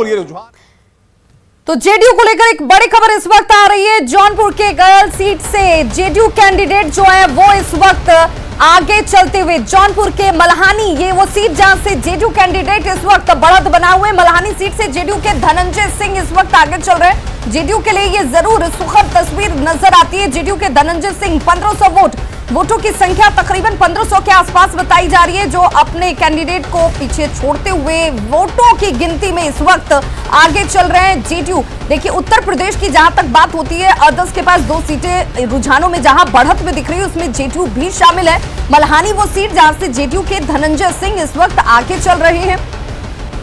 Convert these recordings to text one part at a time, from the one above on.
रुझान। तो जेडीयू को लेकर एक बड़ी खबर इस वक्त आ रही है। जौनपुर के गयल सीट से जेडीयू कैंडिडेट जो है वो इस वक्त आगे चलते हुए जौनपुर के मल्हानी, ये वो सीट जहां से जेडीयू कैंडिडेट इस वक्त बढ़त बना हुए। मल्हानी सीट से जेडीयू के धनंजय सिंह इस वक्त आगे चल रहे हैं। जेडीयू के लिए ये जरूर सुखद तस्वीर नजर आती है। जेडीयू के धनंजय सिंह 1500 वोटों की संख्या तकरीबन 1500 के आसपास बताई जा रही है, जो अपने कैंडिडेट को पीछे छोड़ते हुए वोटों की गिनती में इस वक्त आगे चल रहे हैं जेडीयू। देखिए, उत्तर प्रदेश की जहां तक बात होती है, अदर्स के पास 2 सीटें रुझानों में जहां बढ़त में दिख रही है उसमें जेडीयू भी शामिल है। मल्हानी वो सीट जहां से जेडीयू के धनंजय सिंह इस वक्त आगे चल रहे हैं।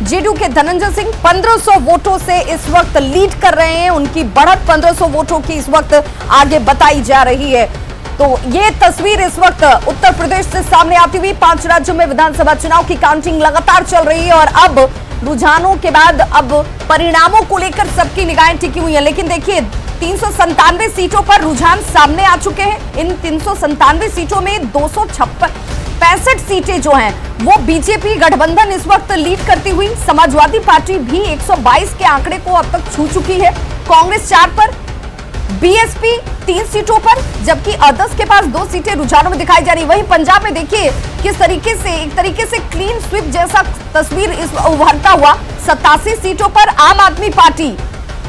जेडीयू के धनंजय सिंह 1500 वोटों से इस वक्त लीड कर रहे हैं। उनकी बढ़त 1500 वोटों की इस वक्त आगे बताई जा रही है। तो ये तस्वीर इस वक्त उत्तर प्रदेश से सामने आती हुई 5 राज्यों में विधानसभा चुनाव की काउंटिंग लगातार चल रही है और अब रुझानों के बाद अब परिणामों को लेकर सबकी निगाहें टिकी हुई है। लेकिन देखिए, 397 सीटों पर रुझान सामने आ चुके हैं। इन 397 सीटों में 265 सीटें जो हैं वो बीजेपी गठबंधन इस वक्त लीड करती हुई। समाजवादी पार्टी भी 122 के आंकड़े को अब तक छू चुकी है। कांग्रेस 4 पर, बीएसपी 3 सीटों पर, जबकि अदर्स के पास 2 सीटें रुझानों में दिखाई जा रही। वहीं पंजाब में देखिए किस तरीके से एक तरीके से क्लीन स्वीप जैसा तस्वीर इस उभरता हुआ। 87 सीटों पर आम आदमी पार्टी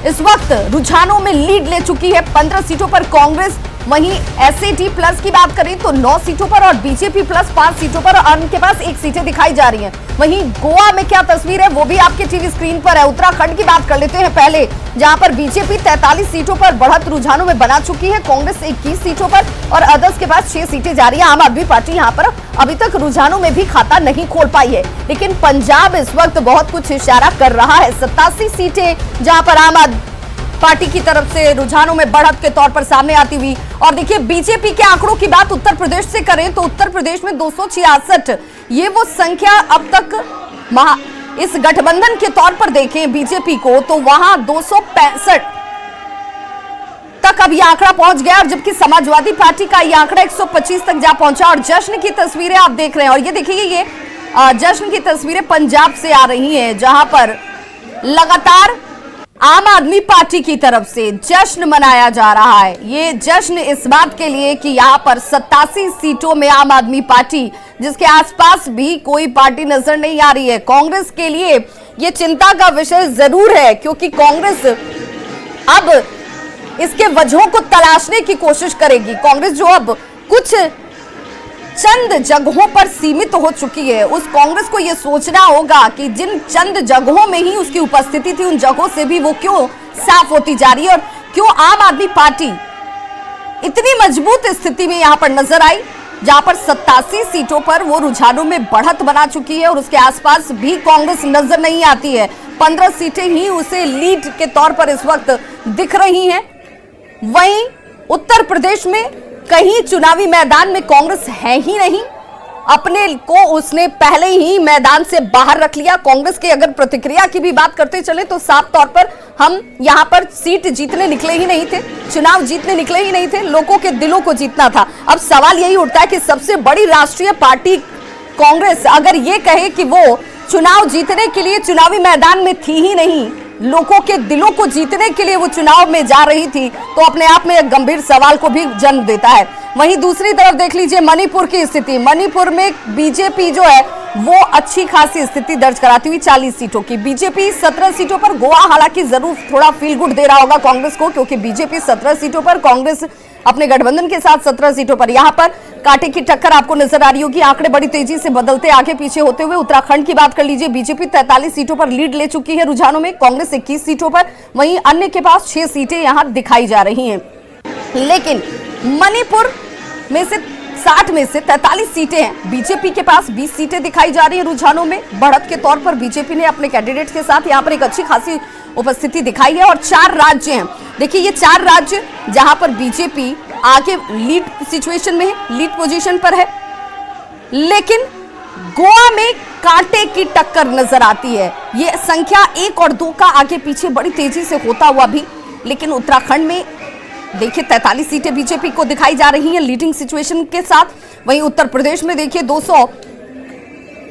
इस वक्त रुझानों में लीड ले चुकी है। 15 सीटों पर कांग्रेस, वहीं एसएटी प्लस की बात करें तो 9 सीटों पर और बीजेपी प्लस 5 सीटों पर और उनके पास 1 सीटें दिखाई जा रही हैं। वहीं गोवा में क्या तस्वीर है वो भी आपके टीवी स्क्रीन पर है। उत्तराखंड की बात कर लेते हैं पहले, जहां पर बीजेपी 43 सीटों पर बढ़त रुझानों में बना चुकी है। कांग्रेस 21 सीटों पर और अदर्स के पास 6 सीटें जा रही है। आम आदमी पार्टी यहां पर अभी तक रुझानों में भी खाता नहीं खोल पाई है, लेकिन पंजाब इस वक्त बहुत कुछ इशारा कर रहा है। 87 सीटें जहां पर आम आदमी पार्टी की तरफ से रुझानों में बढ़त के तौर पर सामने आती हुई। और देखिए, बीजेपी के आंकड़ों की बात उत्तर प्रदेश से करें तो उत्तर प्रदेश में 266, ये वो संख्या अब तक इस गठबंधन के तौर पर देखें बीजेपी को तो वहां 265 तक अब ये आंकड़ा पहुंच गया, और जबकि समाजवादी पार्टी का ये आंकड़ा 125 तक जा पहुंचा। और जश्न की तस्वीरें आप देख रहे हैं, और ये देखिए, ये जश्न की तस्वीरें पंजाब से आ रही हैं, जहां पर लगातार आम आदमी पार्टी की तरफ से जश्न मनाया जा रहा है। ये जश्न इस बात के लिए कि यहाँ पर 87 सीटों में आम आदमी पार्टी, जिसके आसपास भी कोई पार्टी नजर नहीं आ रही है। कांग्रेस के लिए ये चिंता का विषय जरूर है, क्योंकि कांग्रेस अब इसके वजहों को तलाशने की कोशिश करेगी। कांग्रेस जो अब कुछ चंद जगहों पर सीमित हो चुकी है, उस कांग्रेस को यह सोचना होगा कि जिन चंद जगहों में ही उसकी उपस्थिति थी, उन जगहों से भी वो क्यों साफ होती जा रही है और क्यों आम आदमी पार्टी इतनी मजबूत स्थिति में यहां पर नजर आई, जहां पर 87 सीटों पर वो रुझानों में बढ़त बना चुकी है और उसके आसपास भी कांग्रेस नजर नहीं आती है। 15 सीटें ही उसे लीड के तौर पर इस वक्त दिख रही हैं। वहीं उत्तर प्रदेश में कहीं चुनावी मैदान में कांग्रेस है ही नहीं, अपने को उसने पहले ही मैदान से बाहर रख लिया। कांग्रेस की अगर प्रतिक्रिया की भी बात करते चले तो साफ तौर पर हम यहां पर सीट जीतने निकले ही नहीं थे, चुनाव जीतने निकले ही नहीं थे, लोगों के दिलों को जीतना था। अब सवाल यही उठता है कि सबसे बड़ी राष्ट्रीय पार्टी कांग्रेस अगर ये कहे कि वो चुनाव जीतने के लिए चुनावी मैदान में थी ही नहीं, लोगों के दिलों को जीतने के लिए वो चुनाव में जा रही थी, तो अपने आप में एक गंभीर सवाल को भी जन्म देता है। वहीं दूसरी तरफ देख लीजिए मणिपुर की स्थिति। मणिपुर में बीजेपी जो है वो अच्छी खासी स्थिति दर्ज कराती हुई 40 सीटों की, बीजेपी 17 सीटों पर। गोवा हालांकि जरूर थोड़ा फील गुड दे रहा होगा कांग्रेस को, क्योंकि बीजेपी 17 सीटों पर, कांग्रेस अपने गठबंधन के साथ 17 सीटों पर। यहां पर कांटे की टक्कर आपको नजर आ रही होगी, आंकड़े बड़ी तेजी से बदलते आगे पीछे होते हुए। उत्तराखंड की बात कर लीजिए, बीजेपी 43 सीटों पर लीड ले चुकी है रुझानों में, कांग्रेस 21 सीटों पर, वहीं अन्य के पास 6 सीटें यहां दिखाई जा रही हैं। लेकिन मणिपुर में से 60 में से 43 सीटें हैं, बीजेपी के पास 20 सीटें दिखाई जा रही है रुझानों में। बढ़त के तौर पर बीजेपी ने अपने कैंडिडेट के साथ यहां पर एक अच्छी खासी उपस्थिति दिखाई है। और 4 राज्य हैं, देखिए ये 4 राज्य जहां पर बीजेपी आगे लीड सिचुएशन में है, लीड पोजीशन पर है। लेकिन गोवा में कांटे की टक्कर नजर आती है, ये संख्या 1 और 2 का आगे पीछे बड़ी तेजी से होता हुआ भी। लेकिन उत्तराखंड में देखिए 43 सीटें बीजेपी को दिखाई जा रही हैं लीडिंग सिचुएशन के साथ। वहीं उत्तर प्रदेश में देखिए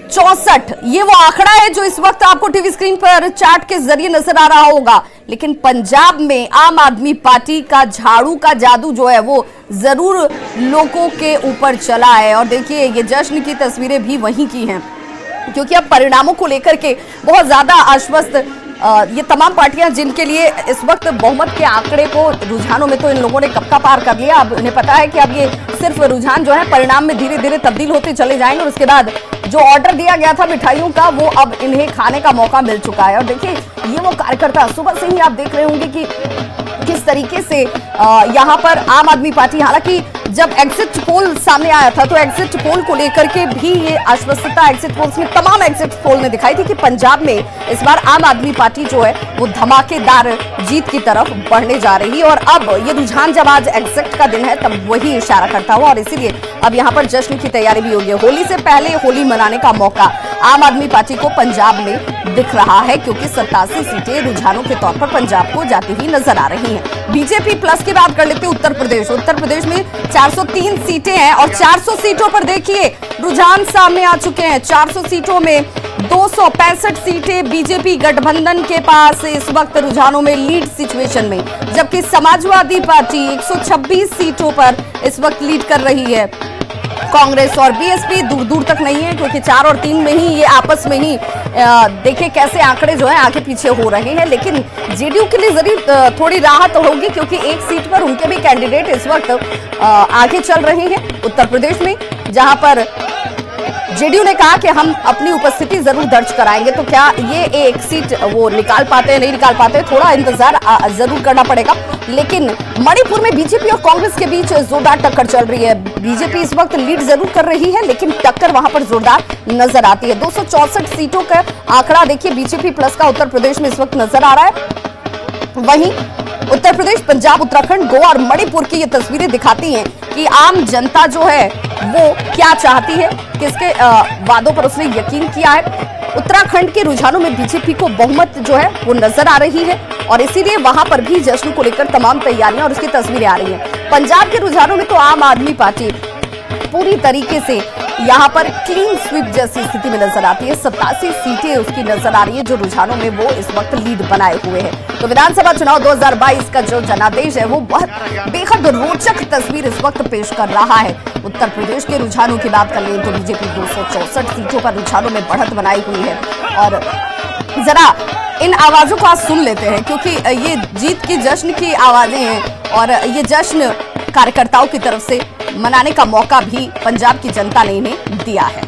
264 ये वो आंकड़ा है जो इस वक्त आपको टीवी स्क्रीन पर चार्ट के जरिए नजर आ रहा होगा। लेकिन पंजाब में आम आदमी पार्टी का झाड़ू का जादू जो है वो जरूर लोगों के ऊपर चला है। और देखिए ये जश्न की तस्वीरें भी वहीं की हैं, क्योंकि अब परिणामों को लेकर के बहुत ज्यादा आश्वस्त ये तमाम पार्टियां जिनके लिए इस वक्त बहुमत के आंकड़े को रुझानों में तो इन लोगों ने कब का पार कर लिया। अब इन्हें पता है कि अब ये सिर्फ रुझान जो है परिणाम में धीरे धीरे तब्दील होते चले जाएंगे और उसके बाद जो ऑर्डर दिया गया था मिठाइयों का वो अब इन्हें खाने का मौका मिल चुका है। और देखिए ये वो कार्यकर्ता सुबह से ही आप देख रहे होंगे कि किस तरीके से यहाँ पर आम आदमी पार्टी, हालांकि जब एग्जिट पोल सामने आया था तो एग्जिट पोल को लेकर के भी ये आश्वस्तता एग्जिट पोल्स में, तमाम एग्जिट पोल ने दिखाई थी कि पंजाब में इस बार आम आदमी पार्टी जो है वो धमाकेदार जीत की तरफ बढ़ने जा रही है। और अब ये रुझान जब आज एग्जिट का दिन है तब वही इशारा करता हुआ, और इसीलिए अब यहाँ पर जश्न की तैयारी भी होगी। होली से पहले होली मनाने का मौका आम आदमी पार्टी को पंजाब में दिख रहा है, क्योंकि 87 सीटें रुझानों के तौर पर पंजाब को जाती हुई नजर आ रही हैं। बीजेपी प्लस की बात कर लेते हैं उत्तर प्रदेश में 403 सीटें हैं और 400 सीटों पर देखिए रुझान सामने आ चुके हैं। 400 सीटों में 265 सीटें बीजेपी गठबंधन के पास इस वक्त रुझानों में लीड सिचुएशन में, जबकि समाजवादी पार्टी 126 सीटों पर इस वक्त लीड कर रही है। कांग्रेस और बीएसपी दूर दूर तक नहीं है, क्योंकि 4 और 3 में ही ये आपस में ही देखिए कैसे आंकड़े जो है आगे पीछे हो रहे हैं। लेकिन जेडीयू के लिए जरूर थोड़ी राहत होगी, क्योंकि एक सीट पर उनके भी कैंडिडेट इस वक्त आगे चल रहे हैं उत्तर प्रदेश में, जहां पर जेडीयू ने कहा कि हम अपनी उपस्थिति जरूर दर्ज कराएंगे। तो क्या ये एक सीट वो निकाल पाते हैं, नहीं निकाल पाते, थोड़ा इंतजार जरूर करना पड़ेगा। लेकिन मणिपुर में बीजेपी और कांग्रेस के बीच जोरदार टक्कर चल रही है। बीजेपी इस वक्त लीड जरूर कर रही है, लेकिन टक्कर वहां पर जोरदार नजर आती है। 264 सीटों का आंकड़ा देखिए बीजेपी प्लस का उत्तर प्रदेश में इस वक्त नजर आ रहा है। वहीं उत्तर प्रदेश, पंजाब, उत्तराखंड, गोवा और मणिपुर की ये तस्वीरें दिखाती हैं कि आम जनता जो है वो क्या चाहती है, किसके वादों पर उसने यकीन किया है। उत्तराखंड के रुझानों में बीजेपी को बहुमत जो है वो नजर आ रही है और इसीलिए वहां पर भी जश्न को लेकर तमाम तैयारियां और उसकी तस्वीरें आ रही हैं। पंजाब के रुझानों में तो आम आदमी पार्टी पूरी तरीके से यहाँ पर क्लीन स्वीप जैसी स्थिति में नजर आती है। 87 सीटें उसकी नजर आ रही है, जो रुझानों में वो इस वक्त लीड बनाए हुए हैं। तो विधानसभा चुनाव 2022 का जो जनादेश है वो बहुत बेहद रोचक तस्वीर इस वक्त पेश कर रहा है। उत्तर प्रदेश के रुझानों की बात कर लें तो बीजेपी 264 सीटों पर रुझानों में बढ़त बनाई हुई है। और जरा इन आवाजों को आज सुन लेते हैं, क्योंकि ये जीत की जश्न की आवाजें हैं और ये जश्न कार्यकर्ताओं की तरफ से मनाने का मौका भी पंजाब की जनता ने इन्हें दिया है।